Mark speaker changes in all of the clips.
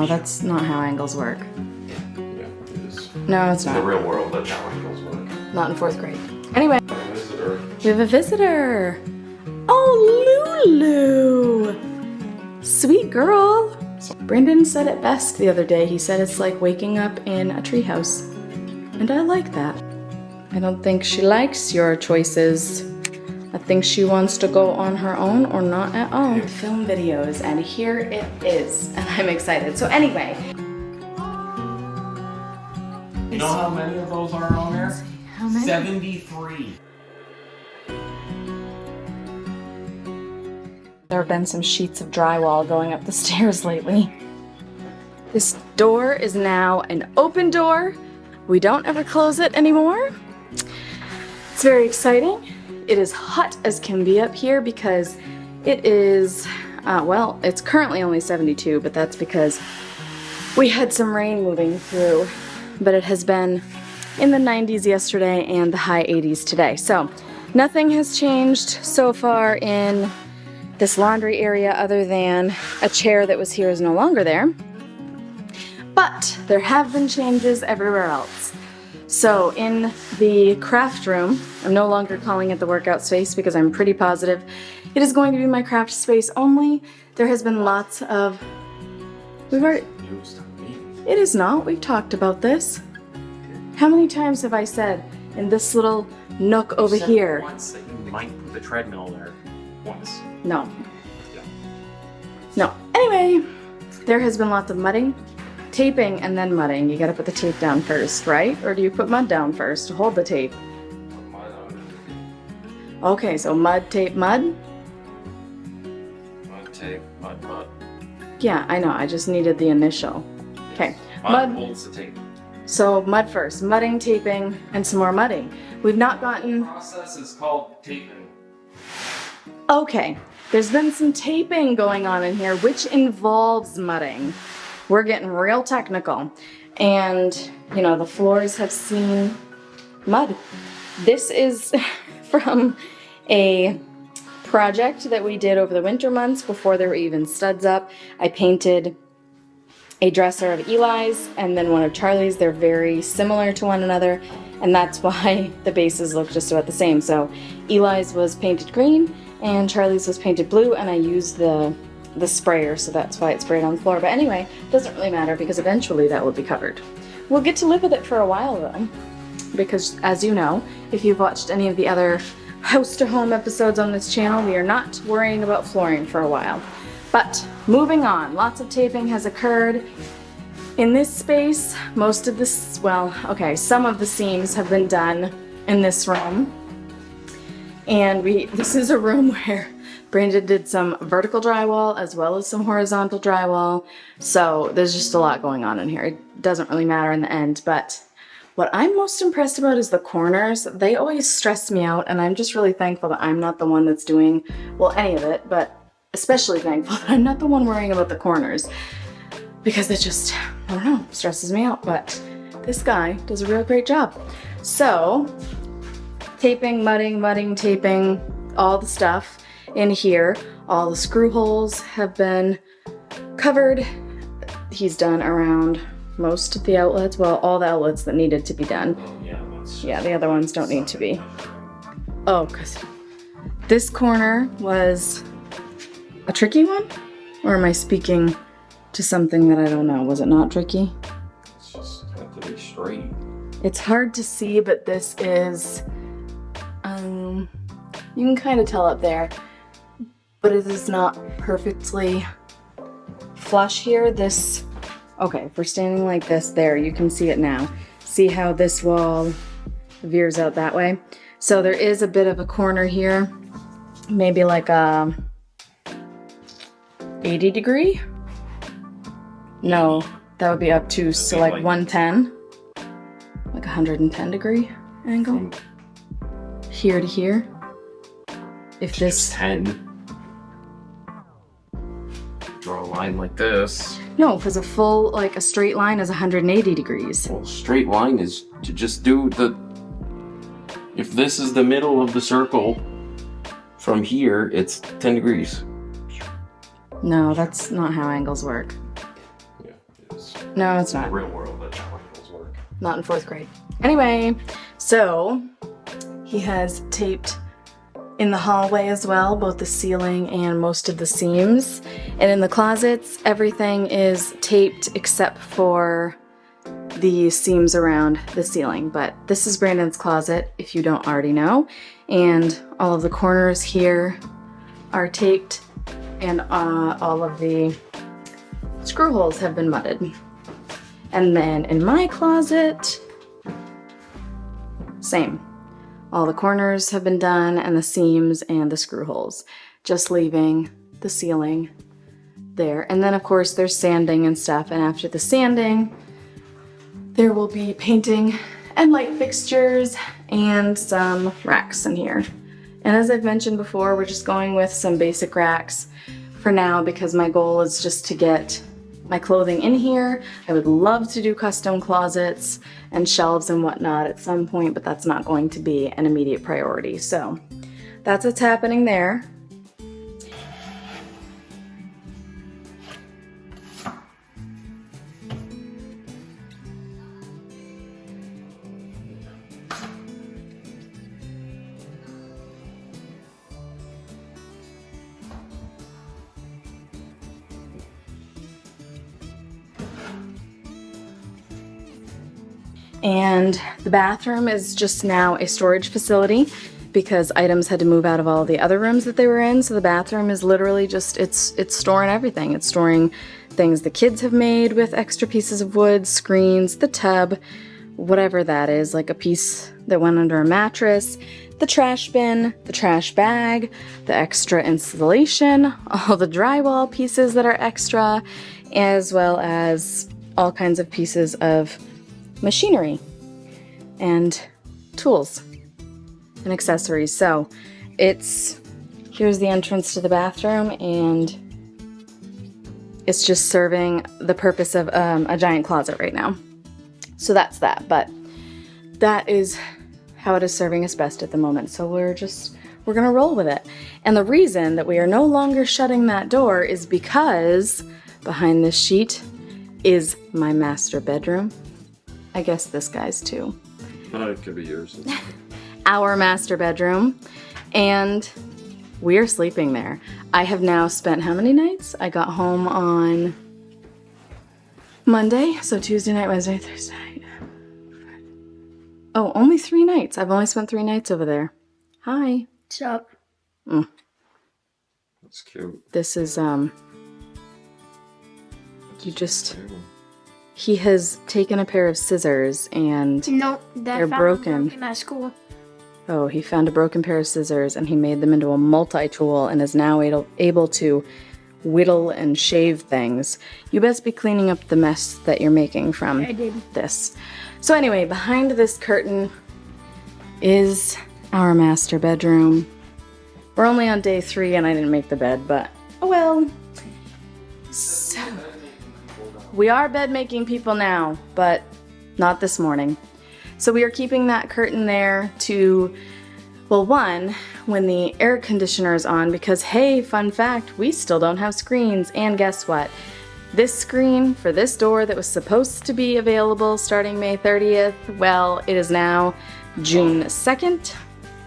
Speaker 1: No, that's not how angles work.
Speaker 2: Yeah, it is.
Speaker 1: No, it's
Speaker 2: In the
Speaker 1: not.
Speaker 2: real world, that's how angles work.
Speaker 1: Not in 4th grade. Anyway,
Speaker 2: Visitor.
Speaker 1: we have a visitor. Oh, Lulu. Sweet girl. Brandon said it best the other day. He said it's like waking up in a treehouse. And I like that. I don't think she likes your choices. I think she wants to go on her own or not at all. Film videos, and here it is. And I'm excited. So anyway.
Speaker 2: You know how many of those are on there?
Speaker 1: How many?
Speaker 2: 73.
Speaker 1: There have been some sheets of drywall going up the stairs lately. This door is now an open door. We don't ever close it anymore. It's very exciting. It is hot as can be up here because it is, well, it's currently only 72, but that's because we had some rain moving through. But it has been in the 90s yesterday and the high 80s today. So nothing has changed so far in this laundry area other than a chair that was here is no longer there. But there have been changes everywhere else. So in the craft room, I'm no longer calling it the workout space because I'm pretty positive it is going to be my craft space only. There has been lots of, it is not, we've talked about this. How many times have I said in this little nook over here?
Speaker 2: Once that you might put the treadmill there. Once.
Speaker 1: No.
Speaker 2: Yeah.
Speaker 1: No. Anyway, there has been lots of mudding, taping, and then mudding. You gotta put the tape down first, right? Or do you put mud down first to hold the tape? Okay, so mud, tape, mud?
Speaker 2: Mud, tape, mud.
Speaker 1: Yeah, I know. I just needed the initial. Okay.
Speaker 2: Mud holds the tape.
Speaker 1: So mud first. Mudding, taping, and some more mudding. We've not gotten...
Speaker 2: The process is called taping.
Speaker 1: Okay. There's been some taping going on in here, which involves mudding. We're getting real technical. And, you know, the floors have seen mud. This is from a project that we did over the winter months before there were even studs up. I painted a dresser of Eli's and then one of Charlie's. They're very similar to one another, and that's why the bases look just about the same. So Eli's was painted green and Charlie's was painted blue, and I used the sprayer, so that's why it sprayed on the floor. But anyway, doesn't really matter because eventually that will be covered. We'll get to live with it for a while though, because as you know, if you've watched any of the other house to home episodes on this channel, we are not worrying about flooring for a while. But moving on, lots of taping has occurred. In this space, most of this, well, okay, some of the seams have been done in this room. And this is a room where Brandon did some vertical drywall as well as some horizontal drywall. So there's just a lot going on in here. It doesn't really matter in the end, but what I'm most impressed about is the corners. They always stress me out, and I'm just really thankful that I'm not the one that's doing, well, any of it, but especially thankful that I'm not the one worrying about the corners, because it just, I don't know, stresses me out. But this guy does a real great job. So taping, mudding, taping, all the stuff in here. All the screw holes have been covered. He's done around most of the outlets, well, all the outlets that needed to be done. Yeah, the other ones don't need to be. Oh, because this corner was a tricky one? Or am I speaking to something that I don't know? Was it not tricky?
Speaker 2: It's just have to be straight.
Speaker 1: It's hard to see, but this is, you can kind of tell up there, but it is not perfectly flush here. This, okay, if we're standing like this there, you can see it now. See how this wall veers out that way? So there is a bit of a corner here, maybe like a 80 degree? No, that would be up to, so like 110, like 110 degree angle, here to here. If this
Speaker 2: 10. Draw a line like this.
Speaker 1: No, because a full, like a straight line is 180 degrees.
Speaker 2: Well, straight line is to just do the, if this is the middle of the circle, from here, it's 10 degrees.
Speaker 1: No, that's not how angles work.
Speaker 2: Yeah,
Speaker 1: No, it's
Speaker 2: In
Speaker 1: not.
Speaker 2: the real world, that's how angles work.
Speaker 1: Not in 4th grade. Anyway, so he has taped in the hallway as well, both the ceiling and most of the seams. And in the closets, everything is taped except for the seams around the ceiling. But this is Brandon's closet, if you don't already know. And all of the corners here are taped, and all of the screw holes have been mudded. And then in my closet, same. All the corners have been done, and the seams and the screw holes, just leaving the ceiling there. And then of course there's sanding and stuff, and after the sanding, there will be painting and light fixtures and some racks in here. And as I've mentioned before, we're just going with some basic racks for now because my goal is just to get my clothing in here. I would love to do custom closets and shelves and whatnot at some point, but that's not going to be an immediate priority. So that's what's happening there. And the bathroom is just now a storage facility because items had to move out of all the other rooms that they were in. So the bathroom is literally just, it's storing everything. It's storing things the kids have made with extra pieces of wood, screens, the tub, whatever that is, like a piece that went under a mattress, the trash bin, the trash bag, the extra insulation, all the drywall pieces that are extra, as well as all kinds of pieces of machinery and tools and accessories. So here's the entrance to the bathroom, and it's just serving the purpose of a giant closet right now. So that's that, but that is how it is serving us best at the moment. So we're gonna roll with it. And the reason that we are no longer shutting that door is because behind this sheet is my master bedroom. I guess this guy's too.
Speaker 2: It could be yours.
Speaker 1: Our master bedroom, and we are sleeping there. I have now spent how many nights? I got home on Monday, so Tuesday night, Wednesday, Thursday night. Oh, only 3 nights. I've only spent 3 nights over there. Hi.
Speaker 3: What's up?
Speaker 2: That's cute.
Speaker 1: This is he has taken a pair of scissors and
Speaker 3: No,
Speaker 1: they're broken.
Speaker 3: at school.
Speaker 1: Oh, he found a broken pair of scissors and he made them into a multi-tool and is now able to whittle and shave things. You best be cleaning up the mess that you're making from
Speaker 3: I did.
Speaker 1: this. So anyway, behind this curtain is our master bedroom. We're only on day 3 and I didn't make the bed, but oh well. So, we are bed making people now, but not this morning. So we are keeping that curtain there to, well, one, when the air conditioner is on, because hey, fun fact, we still don't have screens. And guess what? This screen for this door that was supposed to be available starting May 30th, well, it is now June 2nd.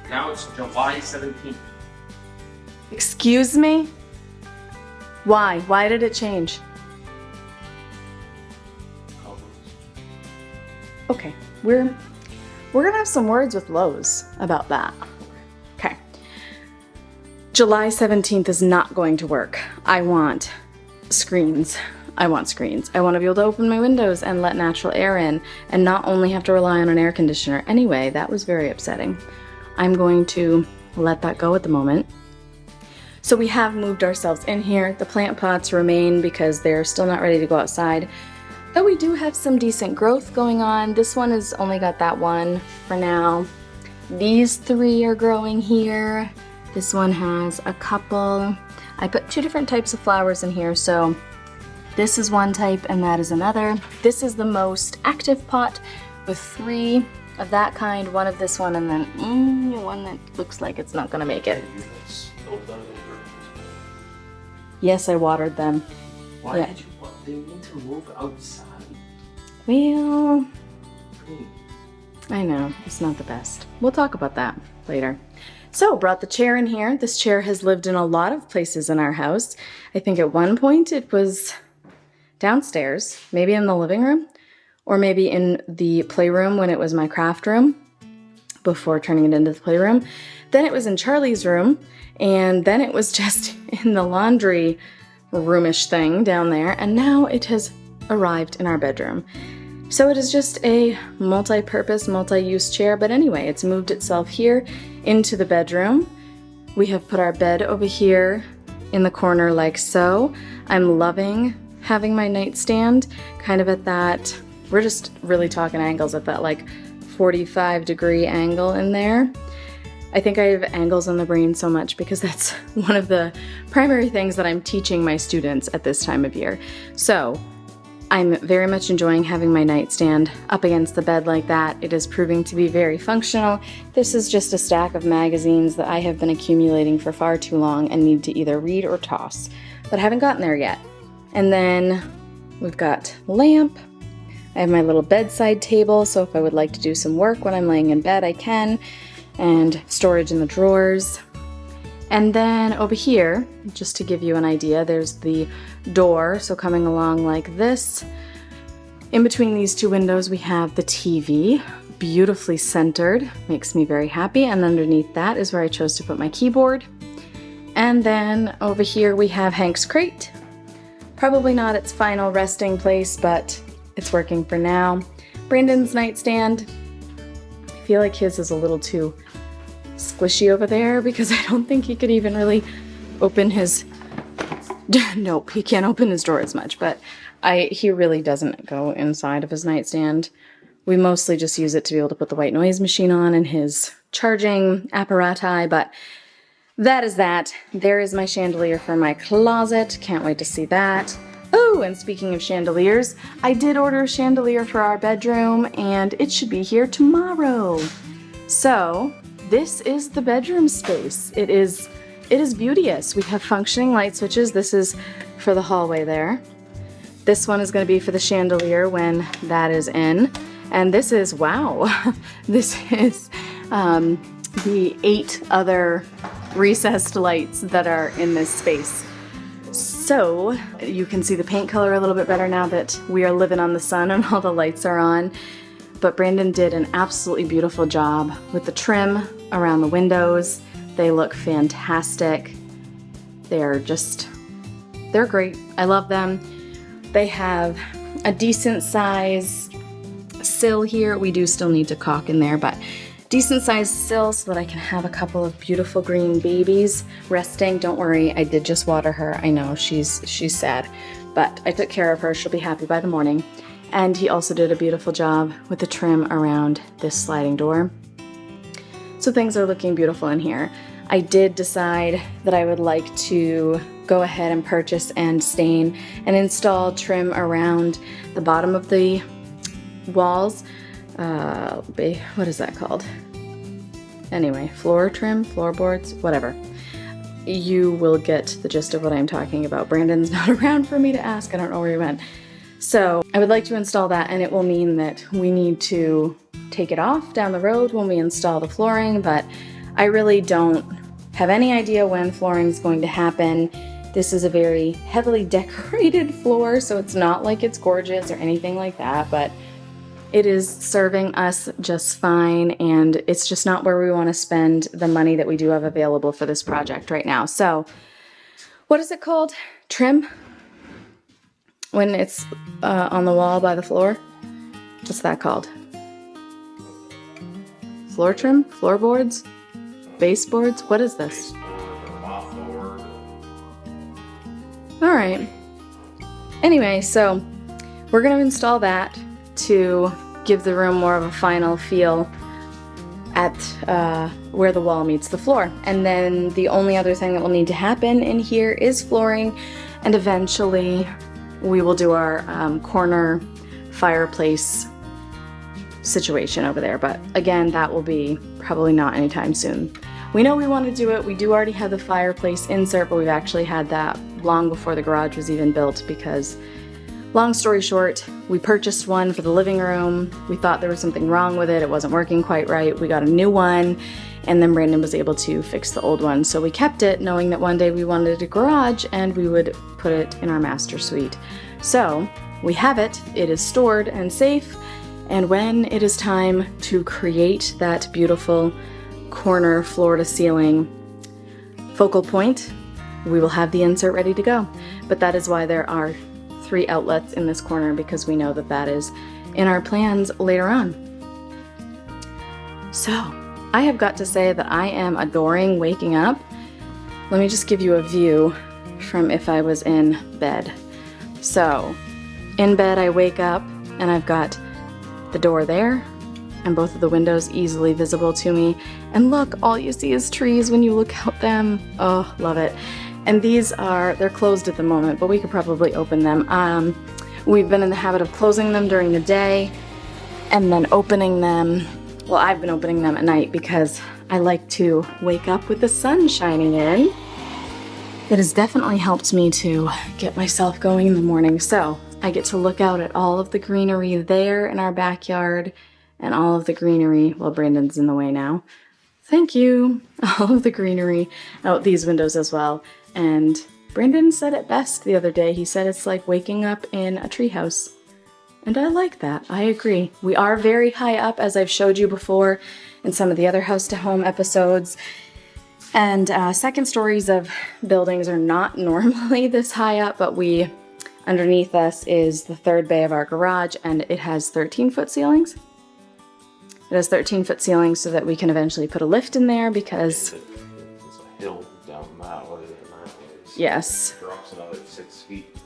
Speaker 2: Now it's July 17th.
Speaker 1: Excuse me? Why? Why did it change? Okay, we're gonna have some words with Lowe's about that. Okay. July 17th is not going to work. I want screens. I want screens. I want to be able to open my windows and let natural air in and not only have to rely on an air conditioner. Anyway, that was very upsetting. I'm going to let that go at the moment. So we have moved ourselves in here. The plant pots remain because they're still not ready to go outside. Though we do have some decent growth going on. This one has only got that one for now. These 3 are growing here. This one has a couple. I put 2 different types of flowers in here, so this is one type and that is another. This is the most active pot with 3 of that kind, 1 of this one, and then one that looks like it's not gonna make it. Yes, I watered them.
Speaker 2: Why
Speaker 1: Yeah.
Speaker 2: did you water? They need to move outside.
Speaker 1: Well,
Speaker 2: Hmm.
Speaker 1: I know, it's not the best. We'll talk about that later. So, brought the chair in here. This chair has lived in a lot of places in our house. I think at one point it was downstairs, maybe in the living room, or maybe in the playroom when it was my craft room, before turning it into the playroom. Then it was in Charlie's room, and then it was just in the laundry roomish thing down there, and now it has arrived in our bedroom. So it is just a multi-purpose, multi-use chair, but anyway, it's moved itself here into the bedroom. We have put our bed over here in the corner like so. I'm loving having my nightstand kind of at that, we're just really talking angles at that like 45-degree angle in there. I think I have angles in the brain so much because that's one of the primary things that I'm teaching my students at this time of year. So I'm very much enjoying having my nightstand up against the bed like that. It is proving to be very functional. This is just a stack of magazines that I have been accumulating for far too long and need to either read or toss, but I haven't gotten there yet. And then we've got a lamp. I have my little bedside table, so if I would like to do some work when I'm laying in bed, I can, and storage in the drawers. And then over here, just to give you an idea, there's the door, so coming along like this. In between these two windows, we have the TV, beautifully centered, makes me very happy, and underneath that is where I chose to put my keyboard. And then over here we have Hank's crate. Probably not its final resting place, but it's working for now. Brandon's nightstand. I feel like his is a little too squishy over there because I don't think he could even really open his... Nope, he can't open his drawer as much, but he really doesn't go inside of his nightstand. We mostly just use it to be able to put the white noise machine on and his charging apparati, but that is that. There is my chandelier for my closet. Can't wait to see that. Oh, and speaking of chandeliers, I did order a chandelier for our bedroom and it should be here tomorrow. So this is the bedroom space. It is beauteous. We have functioning light switches. This is for the hallway there. This one is going to be for the chandelier when that is in. And this is, wow, this is the 8 other recessed lights that are in this space. So you can see the paint color a little bit better now that we are living on the sun and all the lights are on. But Brandon did an absolutely beautiful job with the trim around the windows. They look fantastic. They're great. I love them. They have a decent size sill here. We do still need to caulk in there, but decent sized sill so that I can have a couple of beautiful green babies resting. Don't worry, I did just water her. I know she's sad, but I took care of her. She'll be happy by the morning. And he also did a beautiful job with the trim around this sliding door. So things are looking beautiful in here. I did decide that I would like to go ahead and purchase and stain and install trim around the bottom of the walls. What is that called? Anyway, floor trim, floorboards, whatever. You will get the gist of what I'm talking about. Brandon's not around for me to ask. I don't know where he went. So I would like to install that, and it will mean that we need to take it off down the road when we install the flooring, but I really don't have any idea when flooring is going to happen. This is a very heavily decorated floor, so it's not like it's gorgeous or anything like that, but it is serving us just fine, and it's just not where we want to spend the money that we do have available for this project right now. So, what is it called? Trim? When it's on the wall by the floor? What's that called? Floor trim? Floorboards? Baseboards? What is this? Alright. Anyway, so we're going to install that to give the room more of a final feel at where the wall meets the floor. And then the only other thing that will need to happen in here is flooring, and eventually we will do our corner fireplace situation over there. But again, that will be probably not anytime soon. We know we want to do it. We do already have the fireplace insert, but we've actually had that long before the garage was even built because Long story short, we purchased one for the living room. We thought there was something wrong with it. It wasn't working quite right. We got a new one, and then Brandon was able to fix the old one. So we kept it knowing that one day we wanted a garage and we would put it in our master suite. So we have it. It is stored and safe. And when it is time to create that beautiful corner floor to ceiling focal point, we will have the insert ready to go. But that is why there are 3 outlets in this corner, because we know that that is in our plans later on. So I have got to say that I am adoring waking up. Let me just give you a view from if I was in bed. So in bed I wake up and I've got the door there and both of the windows easily visible to me. And look, all you see is trees when you look out them. Oh, love it. And they're closed at the moment, but we could probably open them. We've been in the habit of closing them during the day and then opening them. Well, I've been opening them at night because I like to wake up with the sun shining in. It has definitely helped me to get myself going in the morning. So I get to look out at all of the greenery there in our backyard and all of the greenery, well, Brandon's in the way now. Thank you. All of the greenery out these windows as well. And Brandon said it best the other day. He said it's like waking up in a treehouse. And I like that. I agree. We are very high up, as I've showed you before in some of the other house to home episodes. And second stories of buildings are not normally this high up, but underneath us is the 3rd bay of our garage, and it has 13-foot ceilings. It has 13-foot ceilings so that we can eventually put a lift in there because...
Speaker 2: It's a hill down that way and that way.
Speaker 1: Yes.
Speaker 2: It drops another 6 feet.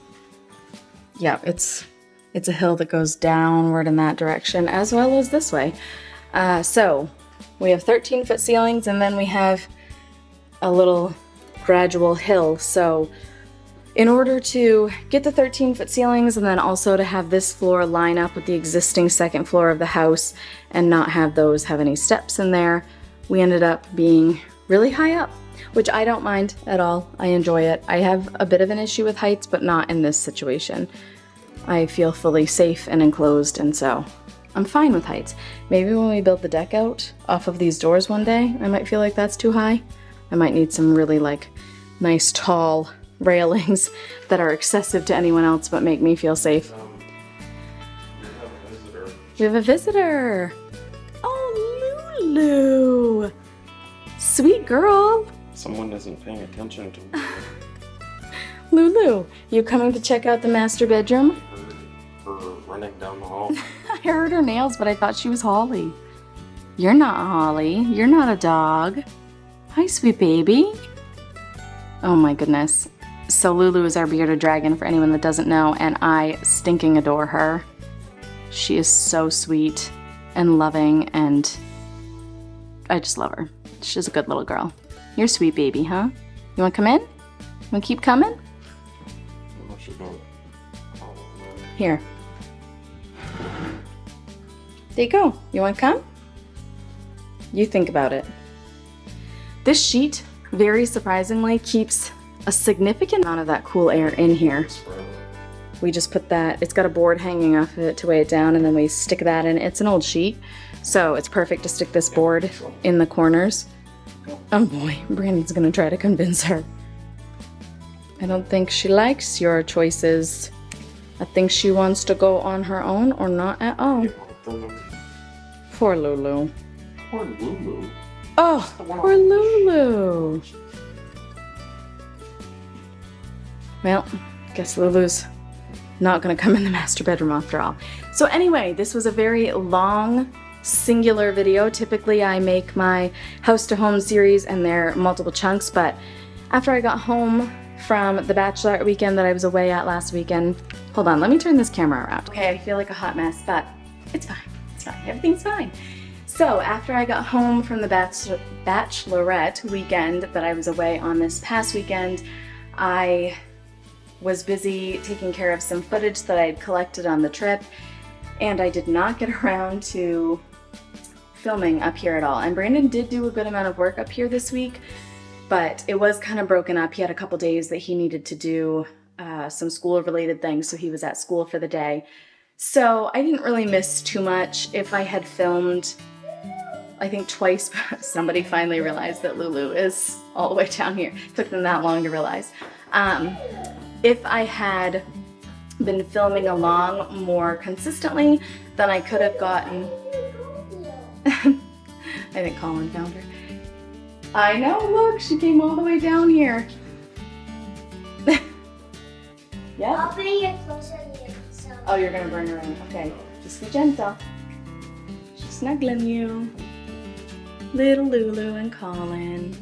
Speaker 1: Yeah, it's a hill that goes downward in that direction as well as this way. So we have 13-foot ceilings, and then we have a little gradual hill. So in order to get the 13-foot ceilings and then also to have this floor line up with the existing 2nd floor of the house and not have those have any steps in there, we ended up being really high up, which I don't mind at all. I enjoy it. I have a bit of an issue with heights, but not in this situation. I feel fully safe and enclosed, and so I'm fine with heights. Maybe when we build the deck out off of these doors one day, I might feel like that's too high. I might need some really nice tall railings that are excessive to anyone else but make me feel safe. We have a visitor. Oh, Lulu. Sweet girl.
Speaker 2: Someone isn't paying attention to me.
Speaker 1: Lulu, you coming to check out the master bedroom?
Speaker 2: Her running down the hall.
Speaker 1: I heard her nails, but I thought she was Holly. You're not Holly. You're not a dog. Hi, sweet baby. Oh my goodness. So Lulu is our bearded dragon for anyone that doesn't know, and I stinking adore her. She is so sweet and loving, and I just love her. She's a good little girl. You're a sweet baby, huh? You want to come in? You want to keep coming? Here. There you go. You want to come? You think about it. This sheet, very surprisingly, keeps a significant amount of that cool air in here. We just put that, it's got a board hanging off of it to weigh it down, and then we stick that in. It's an old sheet, so it's perfect to stick this board in the corners. Oh boy, Brandon's gonna try to convince her. I don't think she likes your choices. I think she wants to go on her own or not at all. Poor Lulu.
Speaker 2: Poor Lulu.
Speaker 1: Oh, poor Lulu. Well, guess Lulu's not gonna come in the master bedroom after all. So anyway, this was a very long, singular video. Typically I make my house to home series and they're multiple chunks, but after I got home from the bachelorette weekend that I was away at last weekend, hold on, let me turn this camera around. Okay, I feel like a hot mess, but it's fine, everything's fine. So after I got home from the bachelorette weekend that I was away on this past weekend, I was busy taking care of some footage that I had collected on the trip, and I did not get around to filming up here at all. And Brandon did do a good amount of work up here this week, but it was kind of broken up. He had a couple days that he needed to do some school-related things, so he was at school for the day. So I didn't really miss too much. If I had filmed, I think twice, somebody finally realized that Lulu is all the way down here. It took them that long to realize. If I had been filming along more consistently, then I could have gotten... I think Colin found her. I know, look, she came all the way down here. Yeah.
Speaker 3: I'll bring her closer to you. So.
Speaker 1: Oh, you're gonna bring her in. Okay, just be gentle. She's snuggling you. Little Lulu and Colin.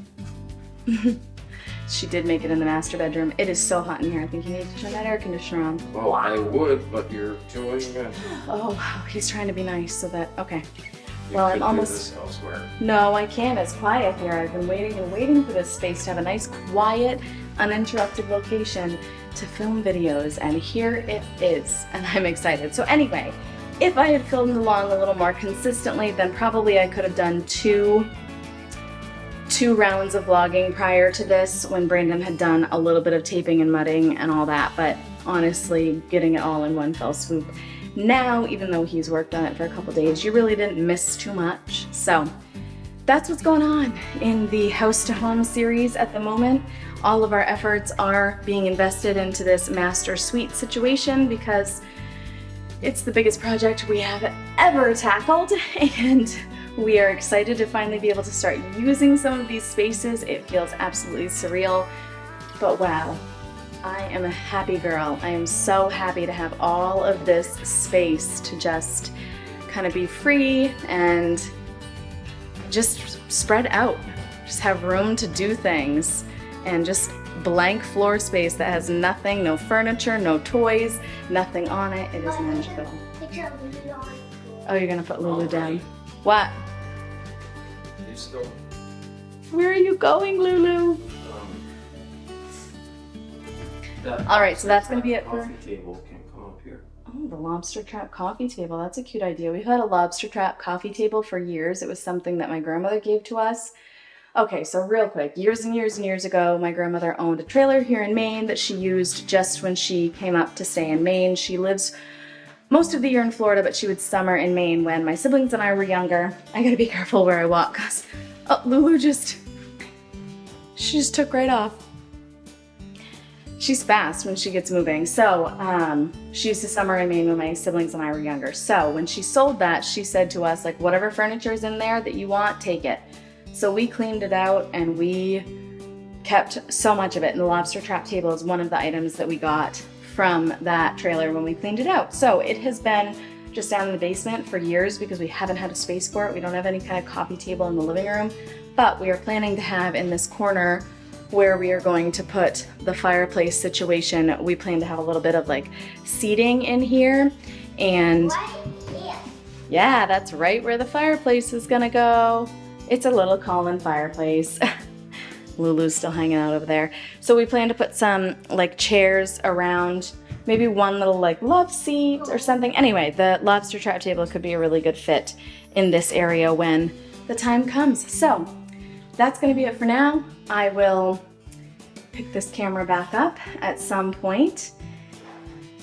Speaker 1: She did make it in the master bedroom. It is so hot in here. I think you need to turn that air conditioner on.
Speaker 2: Well, I would, but you're doing it.
Speaker 1: Oh, wow, he's trying to be nice so that, okay.
Speaker 2: You
Speaker 1: Well,
Speaker 2: could
Speaker 1: I'm
Speaker 2: do
Speaker 1: almost...
Speaker 2: this elsewhere.
Speaker 1: No, I can't. It's quiet here. I've been waiting and waiting for this space to have a nice, quiet, uninterrupted location to film videos, and here it is, and I'm excited. So anyway, if I had filmed along a little more consistently, then probably I could have done two rounds of vlogging prior to this when Brandon had done a little bit of taping and mudding and all that, but honestly, getting it all in one fell swoop. Now, even though he's worked on it for a couple days, you really didn't miss too much. So that's what's going on in the House to Home series at the moment. All of our efforts are being invested into this master suite situation because it's the biggest project we have ever tackled, and we are excited to finally be able to start using some of these spaces. It feels absolutely surreal, but wow, I am a happy girl. I am so happy to have all of this space to just kind of be free and just spread out, just have room to do things, and just blank floor space that has nothing, no furniture, no toys, nothing on it. It is magical.
Speaker 3: Picture of Lulu on the floor.
Speaker 1: Oh, you're gonna put Lulu down. What?
Speaker 2: You still...
Speaker 1: Where are you going, Lulu? All right, so that's gonna be it for...
Speaker 2: Coffee table can come up here.
Speaker 1: Oh, the lobster trap coffee table. That's a cute idea. We've had a lobster trap coffee table for years. It was something that my grandmother gave to us. Okay, so real quick, years and years and years ago, my grandmother owned a trailer here in Maine that she used just when she came up to stay in Maine. She lives most of the year in Florida, but she would summer in Maine when my siblings and I were younger. I gotta be careful where I walk, cause oh, Lulu she just took right off. She's fast when she gets moving. So she used to summer in Maine when my siblings and I were younger. So when she sold that, she said to us, like, whatever furniture is in there that you want, take it. So we cleaned it out and we kept so much of it. And the lobster trap table is one of the items that we got from that trailer when we cleaned it out. So it has been just down in the basement for years because we haven't had a space for it. We don't have any kind of coffee table in the living room, but we are planning to have in this corner where we are going to put the fireplace situation. We plan to have a little bit of like seating in here, and yeah, that's right where the fireplace is gonna go. It's a little Colin fireplace. Lulu's still hanging out over there. So we plan to put some like chairs around, maybe one little like love seat or something. Anyway, the lobster trap table could be a really good fit in this area when the time comes. So that's gonna be it for now. I will pick this camera back up at some point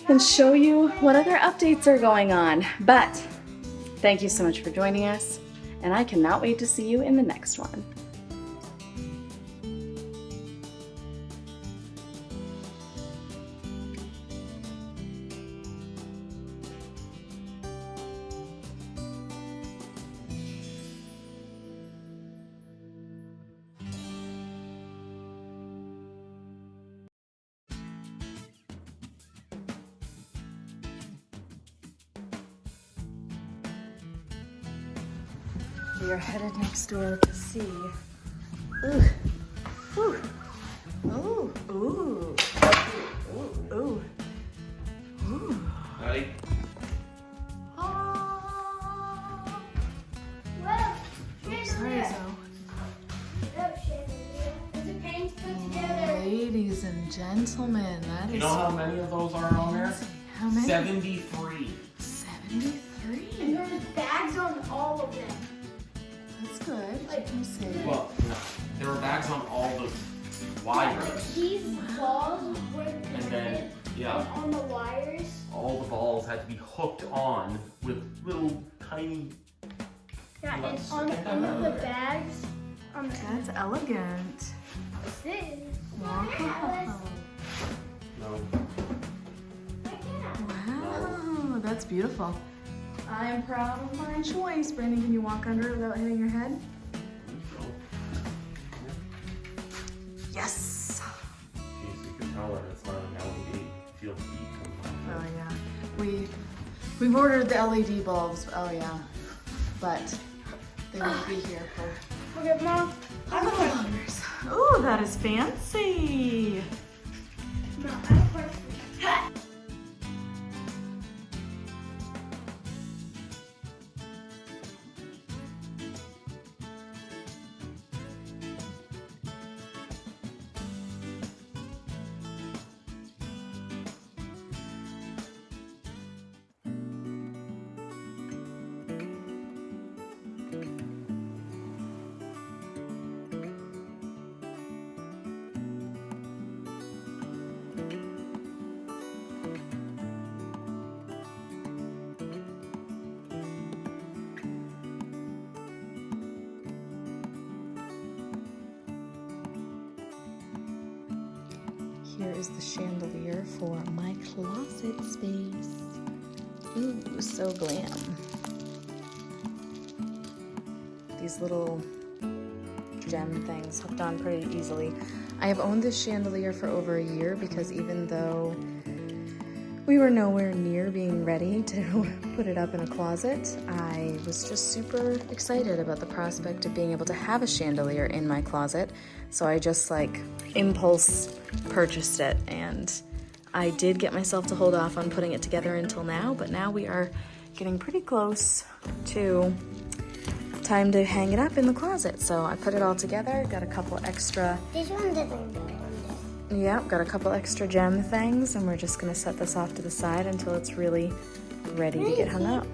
Speaker 1: and show you what other updates are going on. But thank you so much for joining us, and I cannot wait to see you in the next one. We are headed next door to see. Ooh. Ooh. Ooh. Ooh. Ooh. Ooh. Ooh.
Speaker 2: Ready?
Speaker 3: Well,
Speaker 4: Sorry, ladies and gentlemen, that is.
Speaker 2: You know how many of those are on there?
Speaker 4: How many?
Speaker 2: 73.
Speaker 4: 73.
Speaker 3: there's bags on all of them.
Speaker 4: That's good. You can say.
Speaker 2: Well, no. There were bags on all the wires.
Speaker 3: These balls were
Speaker 2: And
Speaker 3: connected
Speaker 2: then, yeah,
Speaker 3: on the wires.
Speaker 2: all the balls had to be hooked on with little tiny.
Speaker 3: Yeah, and
Speaker 2: Let's-
Speaker 3: on the end of the bags, on the
Speaker 4: That's elegant.
Speaker 3: this.
Speaker 4: Wow.
Speaker 2: No.
Speaker 4: Wow, that's beautiful. I'm proud of my choice. Brandon, can you walk under it without hitting your head? Yes.
Speaker 2: Jeez, you can tell that it's not an LED. Feel the heat coming off.
Speaker 4: Oh yeah. We've ordered the LED bulbs. Oh yeah. But they won't be here for
Speaker 3: Okay, Mom. I have a question.
Speaker 4: years. Ooh, that is fancy.
Speaker 3: No, I have a question.
Speaker 1: Here is the chandelier for my closet space. Ooh, so glam. These little gem things hooked on pretty easily. I have owned this chandelier for over a year because even though we were nowhere near being ready to put it up in a closet, I was just super excited about the prospect of being able to have a chandelier in my closet. So I just like impulse purchased it, and I did get myself to hold off on putting it together until now, but now we are getting pretty close to time to hang it up in the closet. So I put it all together, got a couple extra,
Speaker 3: This one doesn't go on this.
Speaker 1: yeah, got a couple extra gem things, and we're just gonna set this off to the side until it's really ready to get hung up.